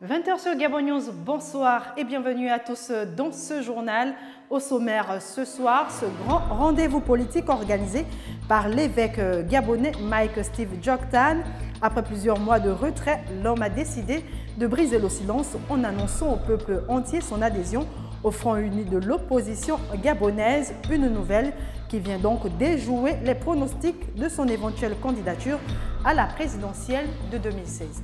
20h sur Gabon News, bonsoir et bienvenue à tous dans ce journal. Au sommaire ce soir, ce grand rendez-vous politique organisé par l'évêque gabonais Mike Steve Djoktan. Après plusieurs mois de retrait, l'homme a décidé de briser le silence en annonçant au peuple entier son adhésion au Front uni de l'opposition gabonaise, une nouvelle qui vient donc déjouer les pronostics de son éventuelle candidature à la présidentielle de 2016.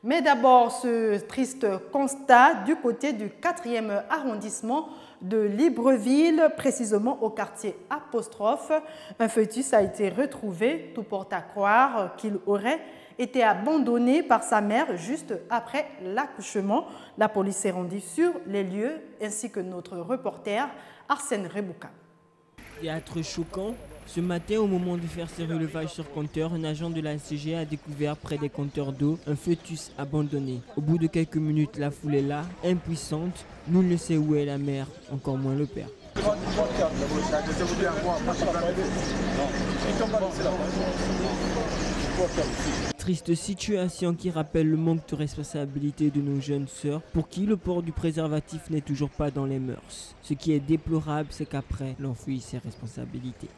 Mais d'abord, ce triste constat du côté du 4e arrondissement de Libreville, précisément au quartier Apostrophe. Un fœtus a été retrouvé, tout porte à croire qu'il aurait été abandonné par sa mère juste après l'accouchement. La police s'est rendue sur les lieux, ainsi que notre reporter Arsène Rebouka. Théâtre choquant. Ce matin, au moment de faire ses relevages sur compteur, un agent de la SCG a découvert près des compteurs d'eau un fœtus abandonné. Au bout de quelques minutes, la foule est là, impuissante. Nul ne sait où est la mère, encore moins le père. Triste situation qui rappelle le manque de responsabilité de nos jeunes sœurs pour qui le port du préservatif n'est toujours pas dans les mœurs. Ce qui est déplorable, c'est qu'après, l'on fuit ses responsabilités.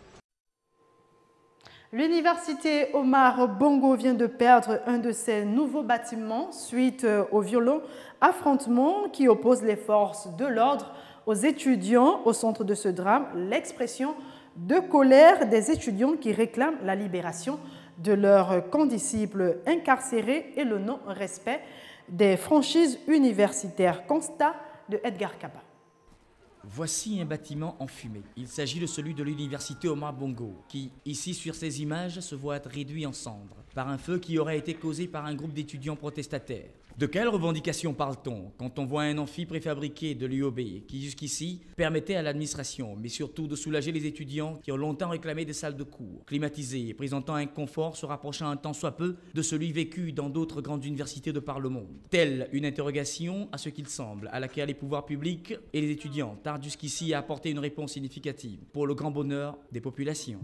L'université Omar Bongo vient de perdre un de ses nouveaux bâtiments suite au violent affrontement qui oppose les forces de l'ordre aux étudiants. Au centre de ce drame, l'expression de colère des étudiants qui réclament la libération de leurs condisciples incarcérés et le non-respect des franchises universitaires. Constat de Edgar Kaba. Voici un bâtiment enfumé. Il s'agit de celui de l'université Omar Bongo, qui, ici sur ces images, se voit réduit en cendres par un feu qui aurait été causé par un groupe d'étudiants protestataires. De quelles revendications parle-t-on quand on voit un amphi préfabriqué de l'UOB qui jusqu'ici permettait à l'administration, mais surtout de soulager les étudiants qui ont longtemps réclamé des salles de cours, climatisées et présentant un confort se rapprochant un tant soit peu de celui vécu dans d'autres grandes universités de par le monde. Telle une interrogation, à ce qu'il semble, à laquelle les pouvoirs publics et les étudiants tardent jusqu'ici à apporter une réponse significative pour le grand bonheur des populations.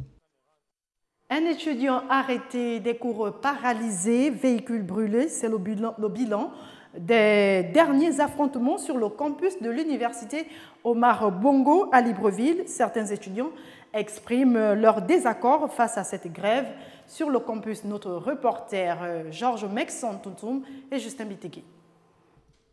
Un étudiant arrêté, des cours paralysés, véhicules brûlés, c'est le bilan des derniers affrontements sur le campus de l'université Omar Bongo à Libreville. Certains étudiants expriment leur désaccord face à cette grève. Sur le campus, notre reporter Georges Mexantuntum et Justin Bitegui.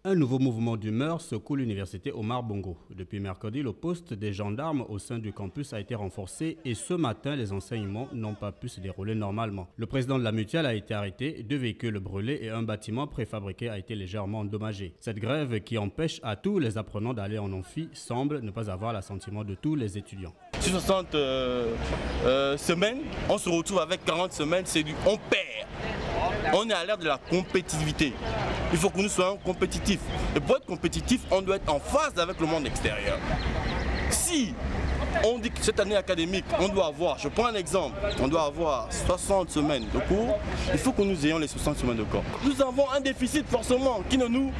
Un nouveau mouvement d'humeur secoue l'université Omar Bongo. Depuis mercredi, le poste des gendarmes au sein du campus a été renforcé et ce matin, les enseignements n'ont pas pu se dérouler normalement. Le président de la mutuelle a été arrêté, 2 véhicules brûlés et un bâtiment préfabriqué a été légèrement endommagé. Cette grève qui empêche à tous les apprenants d'aller en amphi semble ne pas avoir l'assentiment de tous les étudiants. Sur 60 semaines, on se retrouve avec 40 semaines, c'est du on perd. On est à l'ère de la compétitivité. Il faut que nous soyons compétitifs. Et pour être compétitif, on doit être en phase avec le monde extérieur. Si on dit que cette année académique, on doit avoir, je prends un exemple, on doit avoir 60 semaines de cours, il faut que nous ayons les 60 semaines de cours. Nous avons un déficit forcément qui ne nous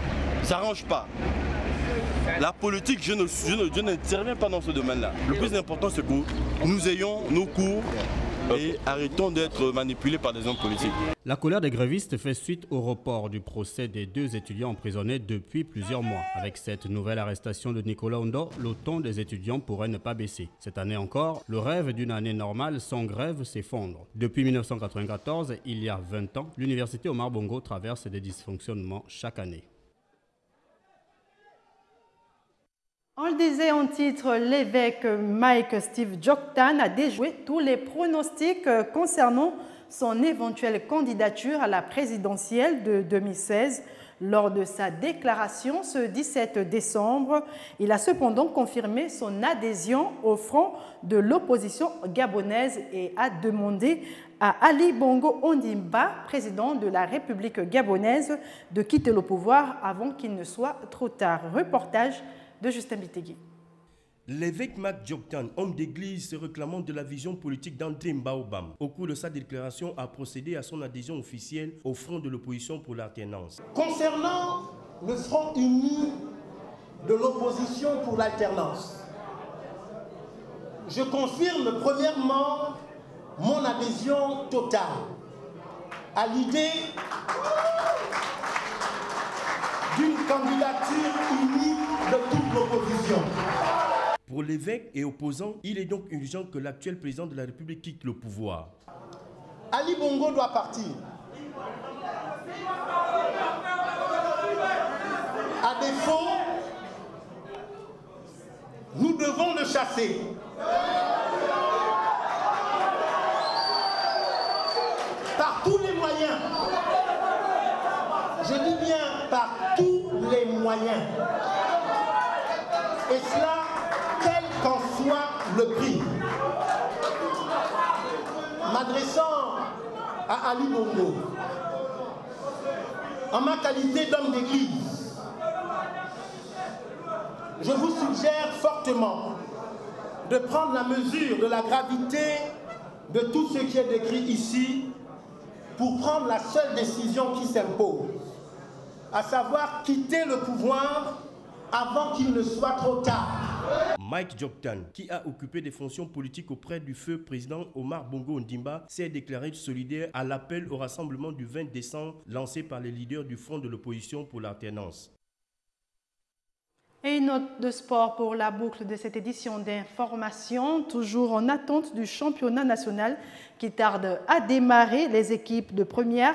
arrange pas. La politique, je n'interviens pas dans ce domaine-là. Le plus important, c'est que nous ayons nos cours et arrêtons d'être manipulés par des hommes politiques. La colère des grévistes fait suite au report du procès des 2 étudiants emprisonnés depuis plusieurs mois. Avec cette nouvelle arrestation de Nicolas Ondo, le ton des étudiants pourrait ne pas baisser. Cette année encore, le rêve d'une année normale sans grève s'effondre. Depuis 1994, il y a 20 ans, l'université Omar Bongo traverse des dysfonctionnements chaque année. On le disait en titre, l'évêque Mike Steve Djoktan a déjoué tous les pronostics concernant son éventuelle candidature à la présidentielle de 2016. Lors de sa déclaration ce 17 décembre, il a cependant confirmé son adhésion au front de l'opposition gabonaise et a demandé à Ali Bongo Ondimba, président de la République gabonaise, de quitter le pouvoir avant qu'il ne soit trop tard. Reportage de Justin Bitegui. L'évêque Mike Djoktan, homme d'église, se réclamant de la vision politique d'André Mbaobam, au cours de sa déclaration, a procédé à son adhésion officielle au front de l'opposition pour l'alternance. Concernant le front uni de l'opposition pour l'alternance, je confirme premièrement mon adhésion totale à l'idée candidature unique de toute l'opposition. Pour l'évêque et opposants, il est donc urgent que l'actuel président de la République quitte le pouvoir. Ali Bongo doit partir. À défaut, nous devons le chasser. Par tous les moyens. Je dis bien par tous les moyens. Et cela, quel qu'en soit le prix. M'adressant à Ali Bongo, en ma qualité d'homme d'église, je vous suggère fortement de prendre la mesure de la gravité de tout ce qui est décrit ici pour prendre la seule décision qui s'impose, à savoir quitter le pouvoir avant qu'il ne soit trop tard. Mike Joktan, qui a occupé des fonctions politiques auprès du feu président Omar Bongo Ondimba, s'est déclaré solidaire à l'appel au rassemblement du 20 décembre lancé par les leaders du Front de l'opposition pour l'alternance. Et une note de sport pour la boucle de cette édition d'information, toujours en attente du championnat national qui tarde à démarrer. Les équipes de première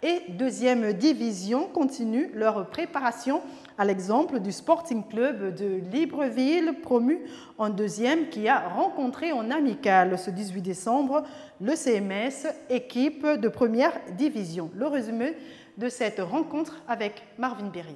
et deuxième division continuent leur préparation, à l'exemple du Sporting Club de Libreville, promu en deuxième, qui a rencontré en amical ce 18 décembre le CMS, équipe de première division. Le résumé de cette rencontre avec Marvin Beryl.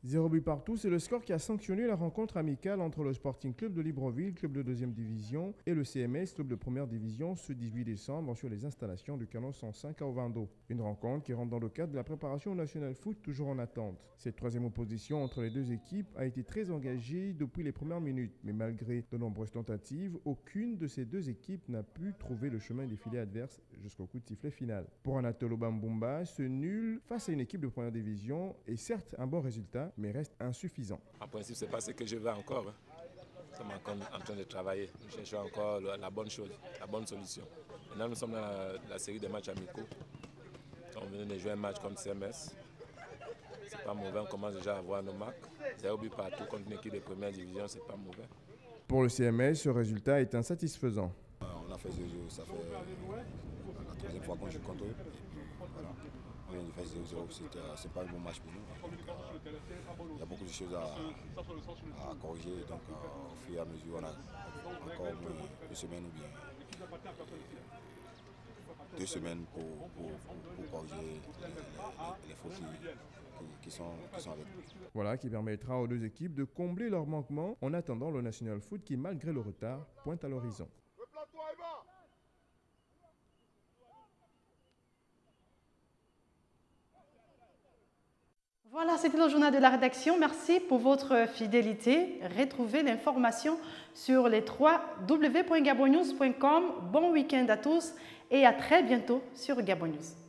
0 but partout, c'est le score qui a sanctionné la rencontre amicale entre le Sporting Club de Libreville, club de deuxième division, et le CMS, club de première division, ce 18 décembre sur les installations du Canon 105 à Ovando. Une rencontre qui rentre dans le cadre de la préparation au National Foot, toujours en attente. Cette troisième opposition entre les deux équipes a été très engagée depuis les premières minutes, mais malgré de nombreuses tentatives, aucune de ces deux équipes n'a pu trouver le chemin des filets adverses jusqu'au coup de sifflet final. Pour Anatole Bambumba, ce nul face à une équipe de première division est certes un bon résultat, mais reste insuffisant. En principe, ce n'est pas ce que je veux encore. Nous sommes encore en train de travailler. Nous cherchons encore la bonne chose, la bonne solution. Maintenant, nous sommes dans la série des matchs amicaux. On vient de jouer un match contre CMS. C'est pas mauvais, on commence déjà à voir nos marques. 0 but partout contre une équipe de première division, c'est pas mauvais. Pour le CMS, ce résultat est insatisfaisant. On a fait 0-0, ça fait la troisième fois qu'on joue contre eux. Voilà. On vient de faire 0-0, c'est pas un bon match pour nous. Il y a beaucoup de choses à corriger, donc au fur et à mesure, on a encore moins 2 semaines ou bien 2 semaines pour corriger les fautes qui sont avec nous. Voilà qui permettra aux deux équipes de combler leurs manquements en attendant le National Foot qui, malgré le retard, pointe à l'horizon. Voilà, c'était le journal de la rédaction. Merci pour votre fidélité. Retrouvez l'information sur les www.gabonnews.com. Bon week-end à tous et à très bientôt sur Gabon News.